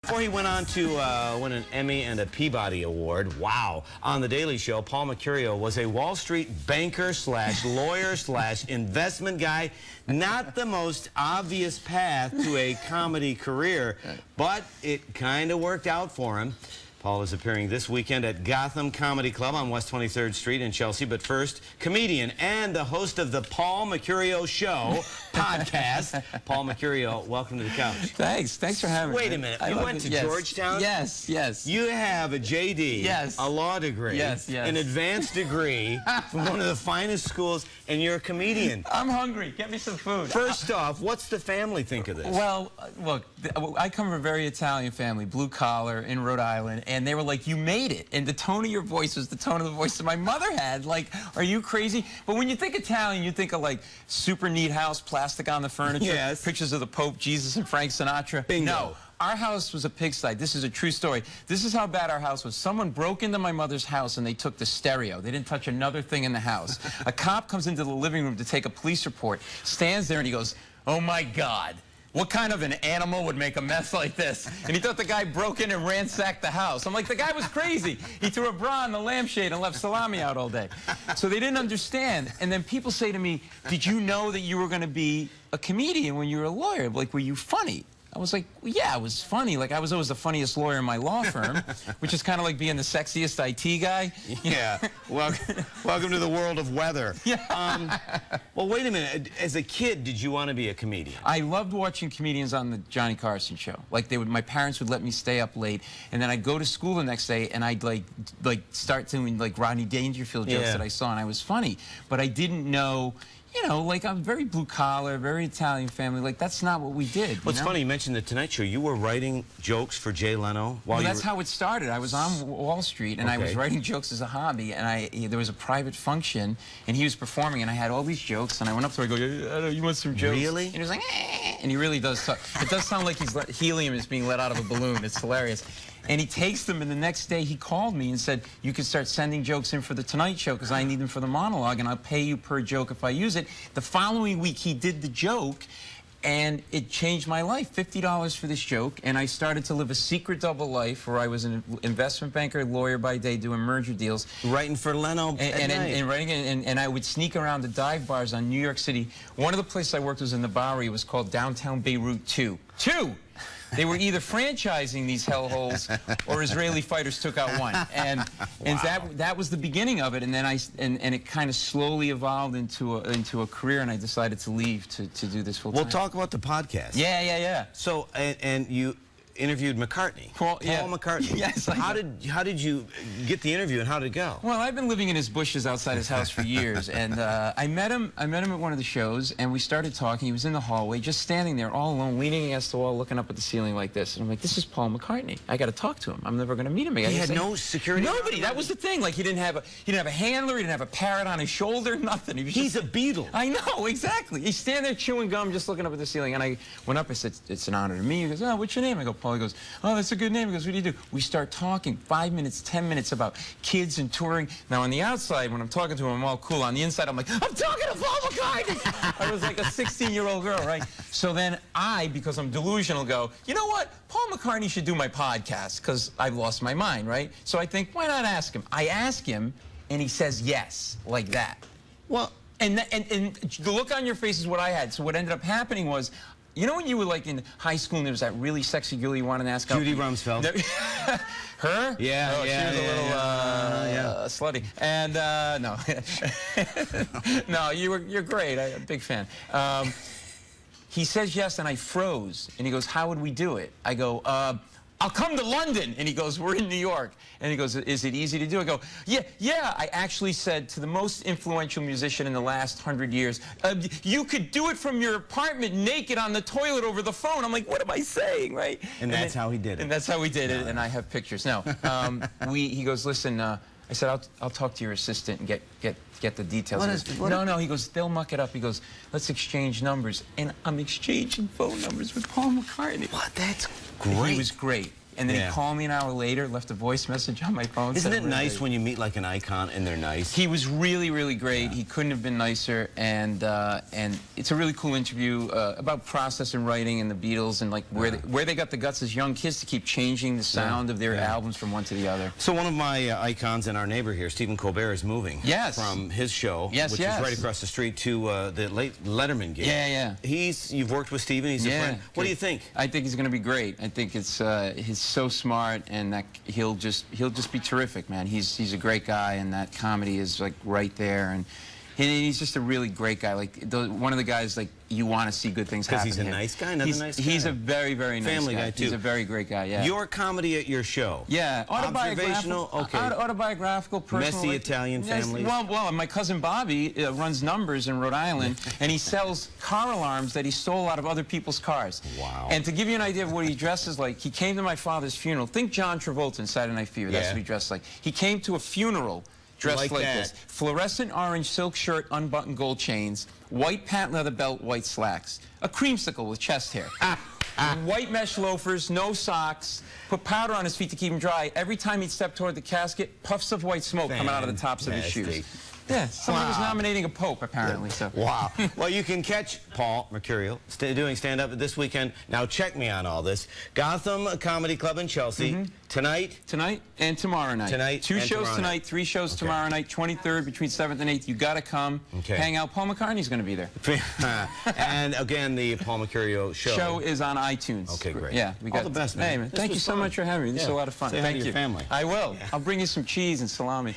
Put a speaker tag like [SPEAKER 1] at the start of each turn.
[SPEAKER 1] Before he went on to win an Emmy and a Peabody Award, wow, on The Daily Show, Paul Mecurio was a Wall Street banker slash lawyer slash investment guy. Not the most obvious path to a comedy career, but it kind of worked out for him. Paul is appearing this weekend at Gotham Comedy Club on West 23rd Street in Chelsea. But first, comedian and the host of the Paul Mecurio Show podcast, Paul Mecurio, welcome to the couch.
[SPEAKER 2] Thanks for having me.
[SPEAKER 1] Wait a minute, you went to Georgetown?
[SPEAKER 2] Yes.
[SPEAKER 1] You have a JD, a law degree, an advanced degree from one of the finest schools, and you're a comedian.
[SPEAKER 2] I'm hungry. Get me some food.
[SPEAKER 1] First off, what's the family think of this?
[SPEAKER 2] Well, look, I come from a very Italian family, blue collar, in Rhode Island, and they were like, you made it. And the tone of your voice was the tone of the voice that my mother had. Like, are you crazy? But when you think Italian, you think of like super neat house, plastic on the furniture, pictures of the Pope, Jesus, and Frank Sinatra.
[SPEAKER 1] Bingo.
[SPEAKER 2] No. Our house was a pigsty. This is a true story. This is how bad our house was. Someone broke into my mother's house and they took the stereo. They didn't touch another thing in the house. A cop comes into the living room to take a police report, stands there and he goes, "Oh my God. What kind of an animal would make a mess like this?" And he thought the guy broke in and ransacked the house. I'm like, the guy was crazy. He threw a bra on the lampshade and left salami out all day. So they didn't understand. And then people say to me, did you know that you were going to be a comedian when you were a lawyer? Like, were you funny? I was like, well, yeah, I was funny. Like, I was always the funniest lawyer in my law firm, which is kind of like being the sexiest IT guy.
[SPEAKER 1] Yeah. Welcome to the world of weather.
[SPEAKER 2] Yeah.
[SPEAKER 1] Well, wait a minute. As a kid, did you want to be a comedian?
[SPEAKER 2] I loved watching comedians on the Johnny Carson show. Like, my parents would let me stay up late, and then I'd go to school the next day, and I'd like start doing like Rodney Dangerfield jokes that I saw, and I was funny. But I didn't know. You know, like, I'm very blue-collar, very Italian family. Like, that's not what we did.
[SPEAKER 1] Well, it's funny, you mentioned The Tonight Show. You were writing jokes for Jay Leno while
[SPEAKER 2] that's how it started. I was on Wall Street, and I was writing jokes as a hobby, and there was a private function, and he was performing, and I had all these jokes, and I went up to him, I go, you want some jokes?
[SPEAKER 1] Really?
[SPEAKER 2] And he was like, and he really does talk. It does sound like helium is being let out of a balloon. It's hilarious. And he takes them, and the next day he called me and said, you can start sending jokes in for The Tonight Show because I need them for the monologue, and I'll pay you per joke if I use it. The following week, he did the joke, and it changed my life. $50 for this joke, and I started to live a secret double life where I was an investment banker, lawyer by day, doing merger deals.
[SPEAKER 1] Writing for Leno
[SPEAKER 2] and I would sneak around the dive bars on New York City. One of the places I worked was in the Bowery. It was called Downtown Beirut 2. They were either franchising these hellholes or Israeli fighters took out one, and that was the beginning of it. And then and it kind of slowly evolved into a career, and I decided to leave to do this full time.
[SPEAKER 1] We'll talk about the podcast.
[SPEAKER 2] Yeah.
[SPEAKER 1] So and you interviewed McCartney. Paul McCartney.
[SPEAKER 2] Yes.
[SPEAKER 1] How did you get the interview, and how did it go?
[SPEAKER 2] Well, I've been living in his bushes outside his house for years, and I met him at one of the shows, and we started talking. He was in the hallway, just standing there all alone, leaning against the wall, looking up at the ceiling like this. And I'm like, this is Paul McCartney. I got to talk to him. I'm never going to meet him again.
[SPEAKER 1] He had no security.
[SPEAKER 2] Nobody. That was the thing. Like, he didn't have a handler. He didn't have a parrot on his shoulder. Nothing.
[SPEAKER 1] He's a Beatle.
[SPEAKER 2] I know, exactly. He's standing there chewing gum, just looking up at the ceiling. And I went up. I said, it's an honor to me. He goes, oh, what's your name? I go, Paul. He goes, oh, that's a good name. He goes, what do you do? We start talking 5 minutes, 10 minutes about kids and touring. Now, on the outside, when I'm talking to him, I'm all cool. On the inside, I'm like, I'm talking to Paul McCartney. I was like a 16-year-old girl, right? So then because I'm delusional, go, you know what? Paul McCartney should do my podcast because I've lost my mind, right? So I think, why not ask him? I ask him, and he says yes, like that.
[SPEAKER 1] Well,
[SPEAKER 2] and the look on your face is what I had. So what ended up happening was, you know when you were like in high school and there was that really sexy girl you wanted to ask out?
[SPEAKER 1] Judy Rumsfeld.
[SPEAKER 2] Her?
[SPEAKER 1] Yeah,
[SPEAKER 2] oh,
[SPEAKER 1] yeah,
[SPEAKER 2] she was a little slutty. And no, no, you're great. I'm a big fan. He says yes, and I froze. And he goes, how would we do it? I go, I'll come to London. And he goes, we're in New York. And he goes, is it easy to do? I go, yeah. I actually said to the most influential musician in the last 100 years, you could do it from your apartment naked on the toilet over the phone. I'm like, what am I saying, right?
[SPEAKER 1] And that's how he did it.
[SPEAKER 2] And that's how we did it, and I have pictures. No, he goes, listen, I said, I'll talk to your assistant and get the details. No, he goes, they'll muck it up. He goes, let's exchange numbers. And I'm exchanging phone numbers with Paul McCartney.
[SPEAKER 1] What? That's great.
[SPEAKER 2] He was great. and then he called me an hour later, left a voice message on my phone.
[SPEAKER 1] Isn't it nice when you meet like an icon and they're nice?
[SPEAKER 2] He was really, really great. He couldn't have been nicer, and it's a really cool interview about process and writing and the Beatles and like where they got the guts as young kids to keep changing the sound of their albums from one to the other.
[SPEAKER 1] So one of my icons and our neighbor here, Stephen Colbert, is moving from his show, which is right across the street, to the late Letterman gig. You've worked with Stephen. He's a friend. What do you think?
[SPEAKER 2] I think he's going to be great. I think he's so smart, and that he'll just be terrific, man. He's a great guy, and that comedy is like right there, and he's just a really great guy. Like one of the guys like you want to see good things happen.
[SPEAKER 1] Because he's a nice guy, nice guy.
[SPEAKER 2] He's a very, very nice
[SPEAKER 1] family guy too.
[SPEAKER 2] He's a very great guy. Yeah.
[SPEAKER 1] Your comedy at your show.
[SPEAKER 2] Yeah.
[SPEAKER 1] Observational. Okay.
[SPEAKER 2] Autobiographical, personal.
[SPEAKER 1] Messy Italian families.
[SPEAKER 2] Well, my cousin Bobby runs numbers in Rhode Island, and he sells car alarms that he stole out of other people's cars.
[SPEAKER 1] Wow.
[SPEAKER 2] And to give you an idea of what he dresses like, he came to my father's funeral. Think John Travolta in Saturday Night Fever. That's what he dressed like. He came to a funeral dressed like this. Fluorescent orange silk shirt, unbuttoned gold chains, white patent leather belt, white slacks, a creamsicle with chest hair, white mesh loafers, no socks, put powder on his feet to keep him dry. Every time he'd step toward the casket, puffs of white smoke coming out of the tops of his shoes. Yeah, somebody was nominating a pope, apparently. So.
[SPEAKER 1] Wow. Well, you can catch Paul Mecurio doing stand-up this weekend. Now, check me on all this. Gotham Comedy Club in Chelsea. Tonight?
[SPEAKER 2] Tonight and tomorrow night.
[SPEAKER 1] Tonight
[SPEAKER 2] Two shows tonight, 3 shows tomorrow night, 23rd between 7th and 8th. You got to come, hang out. Paul McCartney's going to be there.
[SPEAKER 1] And again, the Paul Mecurio show.
[SPEAKER 2] Show is on iTunes.
[SPEAKER 1] Okay, great.
[SPEAKER 2] Yeah, we got
[SPEAKER 1] all the best, man.
[SPEAKER 2] Hey, man, thank you so much for having me. This is a lot of fun.
[SPEAKER 1] Say hi to your family.
[SPEAKER 2] I will. I'll bring you some cheese and salami.